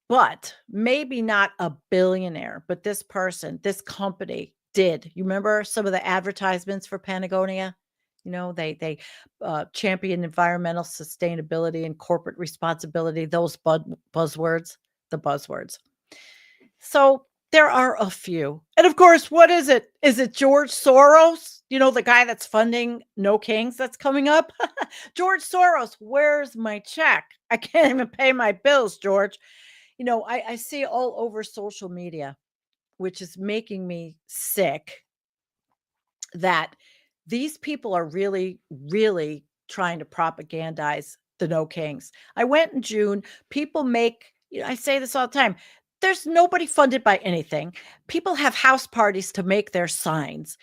[SPEAKER 2] but maybe not a billionaire, but this person, this company did. You remember some of the advertisements for Patagonia? You know, they champion environmental sustainability and corporate responsibility, those buzzwords, the buzzwords. So there are a few. And of course, what is it? Is it George Soros? You know, the guy that's funding No Kings that's coming up? George Soros, where's my check? I can't even pay my bills, George. You know, I see all over social media, which is making me sick, that these people are really, really trying to propagandize the No Kings. I went in June. People make, you know, I say this all the time. There's nobody funded by anything. People have house parties to make their signs.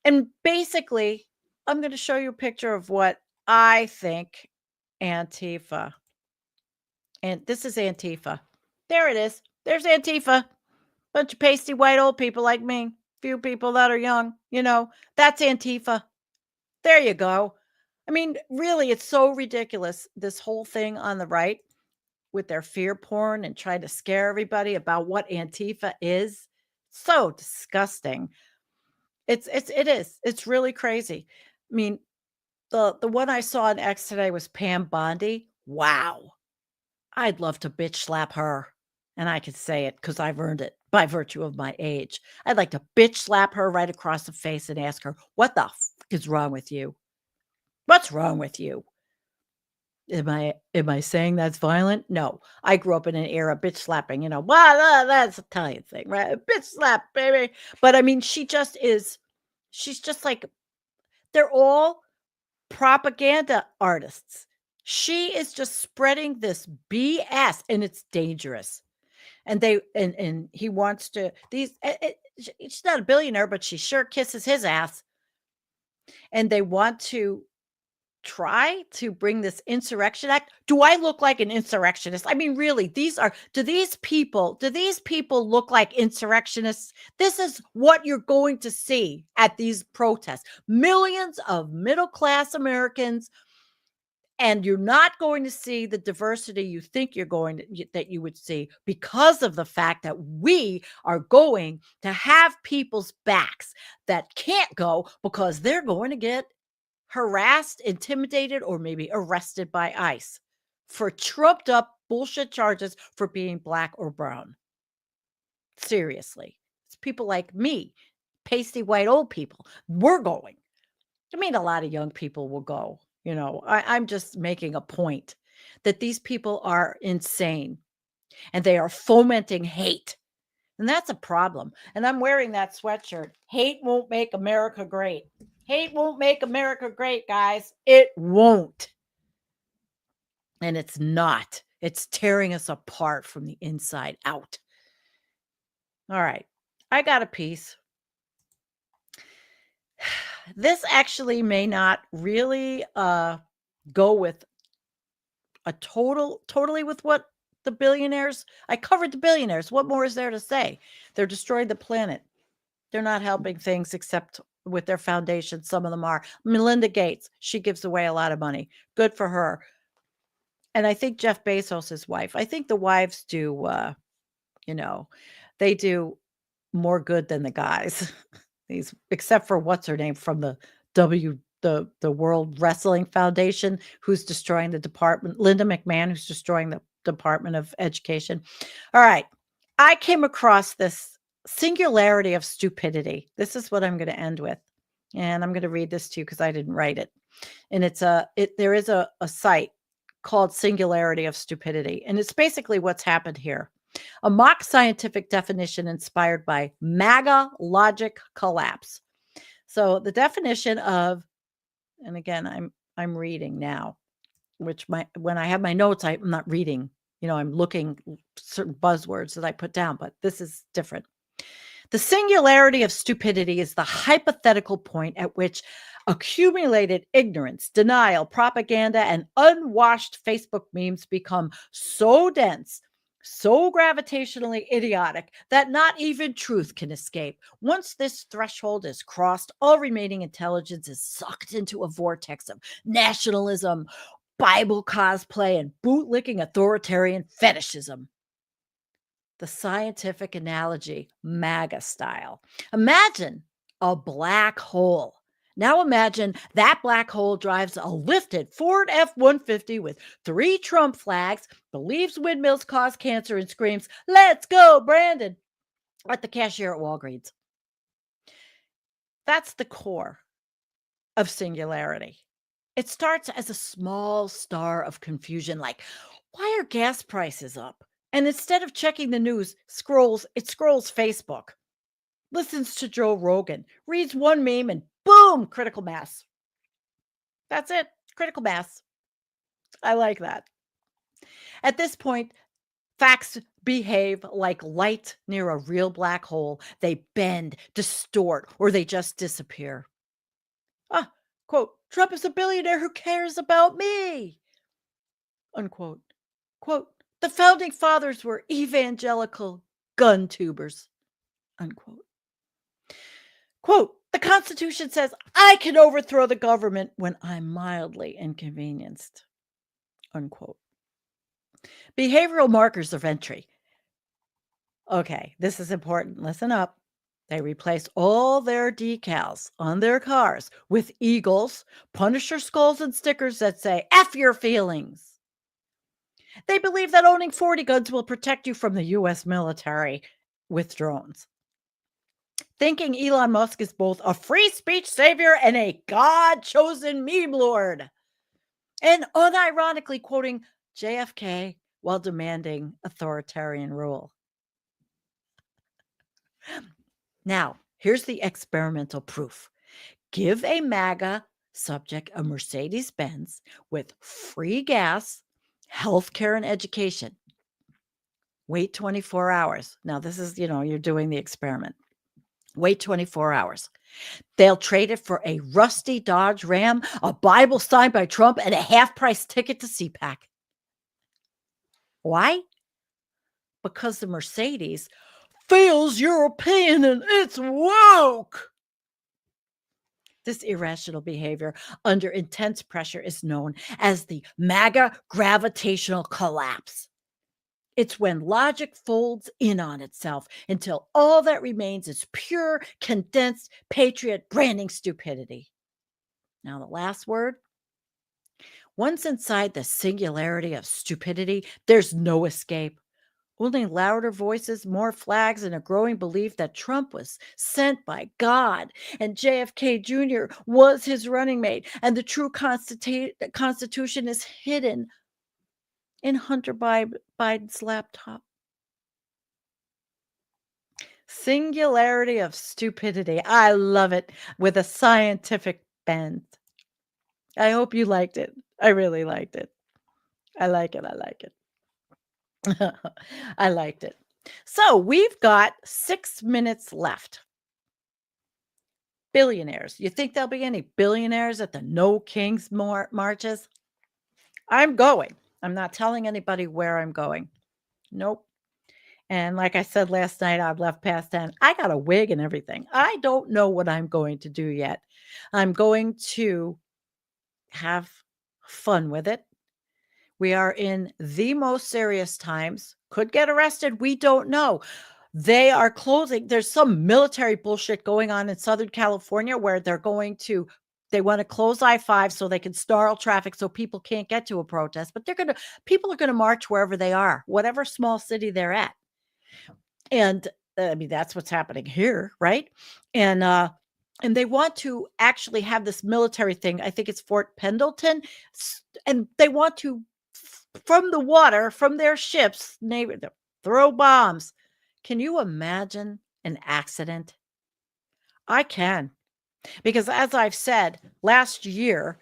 [SPEAKER 2] And basically, I'm going to show you a picture of what I think Antifa. And this is Antifa. There it is. There's Antifa. Bunch of pasty white old people like me. Few people that are young. You know, that's Antifa. There you go. I mean, really, it's so ridiculous. This whole thing on the right with their fear porn and trying to scare everybody about what Antifa is. So disgusting. It is. It's really crazy. I mean, the one I saw on X today was Pam Bondi. Wow. I'd love to bitch slap her. And I can say it because I've earned it by virtue of my age. I'd like to bitch slap her right across the face and ask her, what the fuck is wrong with you? What's wrong with you? Am I saying that's violent? No. I grew up in an era of bitch slapping, you know. Well, that's an Italian thing, right? Bitch slap, baby. But I mean, she's just like, they're all propaganda artists. She is just spreading this BS, and it's dangerous. And he wants to, she's not a billionaire, but she sure kisses his ass. And they want to try to bring this insurrection act. Do I look like an insurrectionist? I mean, really, do these people look like insurrectionists? This is what you're going to see at these protests. Millions of middle-class Americans, and you're not going to see the diversity you think that you would see, because of the fact that we are going to have people's backs that can't go because they're going to get harassed, intimidated, or maybe arrested by ICE for trumped up bullshit charges for being black or brown. Seriously. It's people like me, pasty white old people. We're going. I mean, a lot of young people will go. You know, I'm just making a point that these people are insane and they are fomenting hate. And that's a problem. And I'm wearing that sweatshirt. Hate won't make America great. Hate won't make America great, guys. It won't. And it's not. It's tearing us apart from the inside out. All right. I got a piece. This actually may not really go with a totally with what the billionaires. I covered the billionaires. What more is there to say? They're destroying the planet. They're not helping things except with their foundation. Some of them are. Melinda Gates, she gives away a lot of money. Good for her. And I think Jeff Bezos' wife, I think the wives do, they do more good than the guys. These, except for what's her name from the World Wrestling Foundation, who's destroying the department, Linda McMahon, who's destroying the Department of Education. All right. I came across this Singularity of Stupidity. This is what I'm going to end with. And I'm going to read this to you because I didn't write it. And there is a site called Singularity of Stupidity. And it's basically what's happened here. A mock scientific definition inspired by MAGA logic collapse. So the definition of, and again, I'm reading now, which when I have my notes, I'm not reading, I'm looking certain buzzwords that I put down, but this is different. The singularity of stupidity is the hypothetical point at which accumulated ignorance, denial, propaganda, and unwashed Facebook memes become so dense, so gravitationally idiotic that not even truth can escape. Once this threshold is crossed, all remaining intelligence is sucked into a vortex of nationalism, Bible cosplay, and bootlicking authoritarian fetishism. the scientific analogy, MAGA style. Imagine a black hole. Now imagine that black hole drives a lifted Ford F-150 with 3 Trump flags, believes windmills cause cancer, and screams, "Let's go, Brandon," at the cashier at Walgreens. That's the core of Singularity. It starts as a small star of confusion, like, why are gas prices up? And instead of checking the news, it scrolls Facebook, listens to Joe Rogan, reads one meme, and boom, critical mass. That's it, critical mass. I like that. At this point, facts behave like light near a real black hole. They bend, distort, or they just disappear. Quote, "Trump is a billionaire who cares about me." Unquote. Quote, "The founding fathers were evangelical gun tubers." Unquote. Quote, "The Constitution says I can overthrow the government when I'm mildly inconvenienced." Unquote. Behavioral markers of entry. Okay, this is important. Listen up. They replace all their decals on their cars with eagles, Punisher skulls, and stickers that say, "F your feelings." They believe that owning 40 guns will protect you from the U.S. military with drones. Thinking Elon Musk is both a free speech savior and a God-chosen meme lord. And unironically quoting JFK while demanding authoritarian rule. Now, here's the experimental proof. Give a MAGA subject a Mercedes-Benz with free gas, healthcare, and education. Wait 24 hours. Now, this is, you're doing the experiment. Wait 24 hours. They'll trade it for a rusty Dodge Ram, a Bible signed by Trump, and a half-price ticket to CPAC. Why? Because the Mercedes feels European and it's woke. This irrational behavior under intense pressure is known as the MAGA gravitational collapse. It's when logic folds in on itself until all that remains is pure, condensed, patriot branding stupidity. Now, the last word. Once inside the singularity of stupidity, there's no escape. Only louder voices, more flags, and a growing belief that Trump was sent by God and JFK Jr. was his running mate, and the true Constitution is hidden in Hunter Biden's laptop. Singularity of stupidity. I love it, with a scientific bent. I hope you liked it. I really liked it. I like it. I liked it. So we've got 6 minutes left. Billionaires. You think there'll be any billionaires at the No Kings marches? I'm going. I'm not telling anybody where I'm going. Nope. And like I said last night, I've left past 10. I got a wig and everything. I don't know what I'm going to do yet. I'm going to have fun with it. We are in the most serious times. Could get arrested. We don't know. They are closing. There's some military bullshit going on in Southern California where they want to close I-5 so they can snarl traffic so people can't get to a protest. But people are going to march wherever they are, whatever small city they're at. And I mean, that's what's happening here, right? And they want to actually have this military thing. I think it's Fort Pendleton. And they want to, from the water, from their ships, throw bombs. Can you imagine an accident? I can. Because as I've said, last year,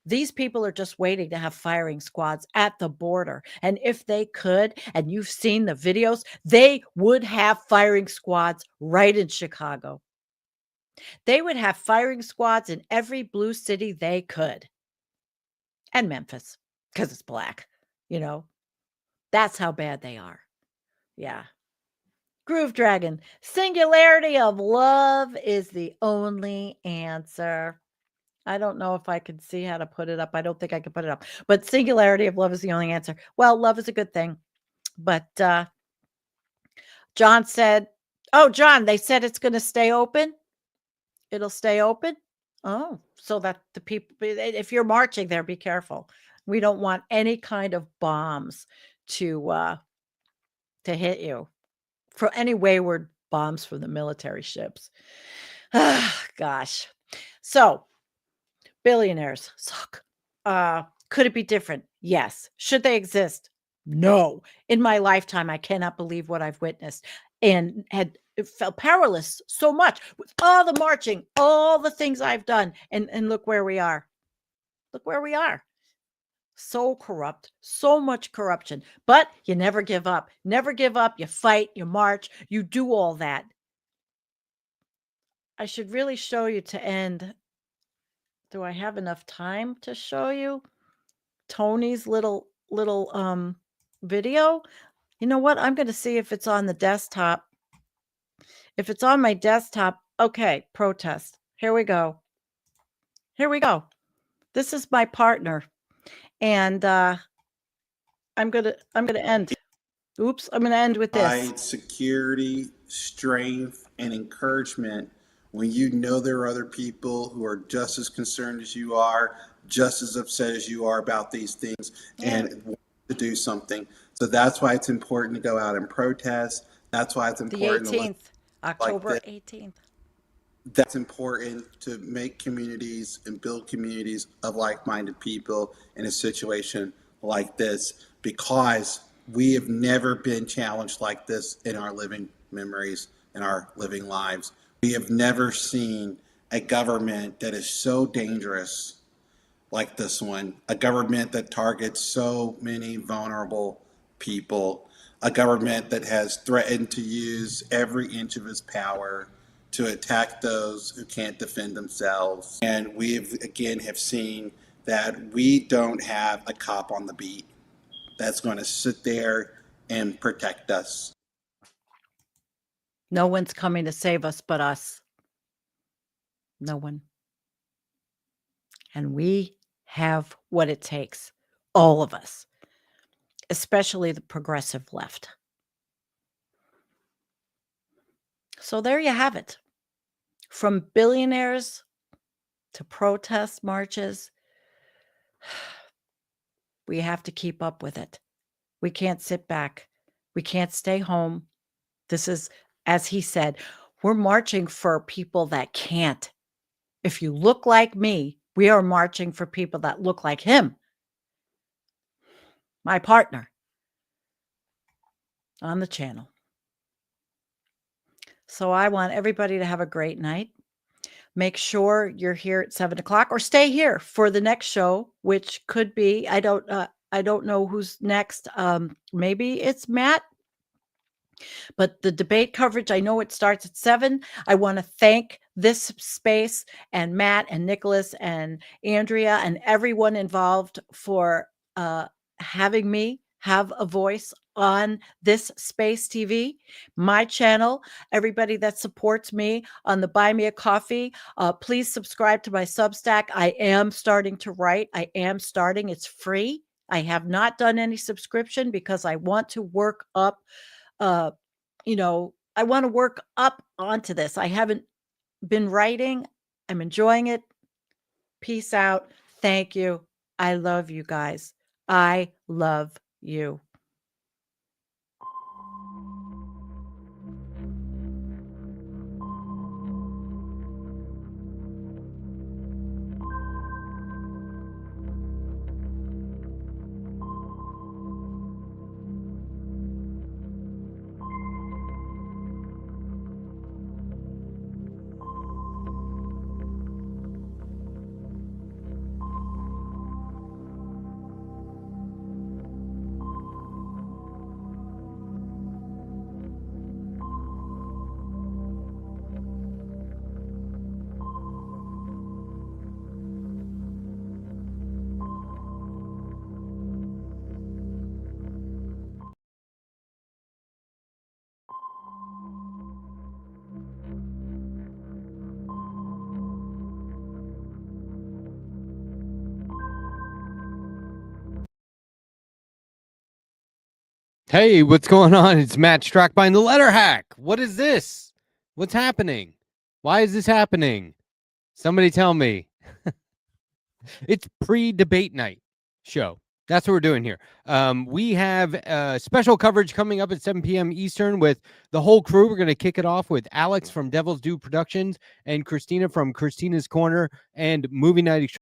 [SPEAKER 2] these people are just waiting to have firing squads at the border. And if they could, and you've seen the videos, they would have firing squads right in Chicago. They would have firing squads in every blue city they could. And Memphis, because it's black. That's how bad they are. Yeah. Groove Dragon, singularity of love is the only answer. I don't know if I could see how to put it up. I don't think I could put it up. But singularity of love is the only answer. Well, love is a good thing. But John said, oh, John, they said it's going to stay open. It'll stay open. Oh, so that the people, if you're marching there, be careful. We don't want any kind of bombs to hit you, for any wayward bombs from the military ships. Gosh. So billionaires suck. Could it be different? Yes. Should they exist? No. In my lifetime, I cannot believe what I've witnessed and had felt powerless so much with all the marching, all the things I've done. And look where we are. Look where we are. So corrupt, so much corruption, but you never give up. Never give up. You fight, you march, you do all that. I should really show you to end. Do I have enough time to show you Tony's little video? You know what? I'm going to see if it's on the desktop. If it's on my desktop, okay, protest. Here we go. Here we go. This is my partner. And I'm gonna end. Oops, I'm gonna end with this.
[SPEAKER 8] Security, strength, and encouragement when you know there are other people who are just as concerned as you are, just as upset as you are about these things, and want to do something. So that's why it's important to go out and protest. That's why it's important.
[SPEAKER 2] The 18th, October 18th.
[SPEAKER 8] That's important to make communities and build communities of like-minded people in a situation like this, because we have never been challenged like this in our living memories, in our living lives. We have never seen a government that is so dangerous like this one, a government that targets so many vulnerable people, a government that has threatened to use every inch of its power to attack those who can't defend themselves. And we have seen that we don't have a cop on the beat that's going to sit there and protect us.
[SPEAKER 2] No one's coming to save us but us. No one. And we have what it takes, all of us, especially the progressive left. So there you have it. From billionaires to protest marches, we have to keep up with it. We can't sit back. We can't stay home. This is, as he said, we're marching for people that can't. If you look like me, we are marching for people that look like him, my partner, on the channel. So I want everybody to have a great night. Make sure you're here at 7 o'clock, or stay here for the next show, which could be, I don't know who's next. Maybe it's Matt. But the debate coverage, I know it starts at 7. I want to thank this space and Matt and Nicholas and Andrea and everyone involved for having me have a voice on this space TV, my channel. Everybody that supports me on the Buy Me a Coffee, please subscribe to my Substack. I am starting to write. It's free. I have not done any subscription because I want to work up I want to work up onto this. I haven't been writing. I'm enjoying it. Peace out. Thank you. I love you guys. I love you.
[SPEAKER 11] Hey, what's going on? It's Matt Strackbein, the letter hack. What is this? What's happening? Why is this happening? Somebody tell me. It's pre-debate night show. That's what we're doing here. We have special coverage coming up at 7 p.m. Eastern with the whole crew. We're going to kick it off with Alex from Devil's Due Productions and Christina from Christina's Corner and Movie Night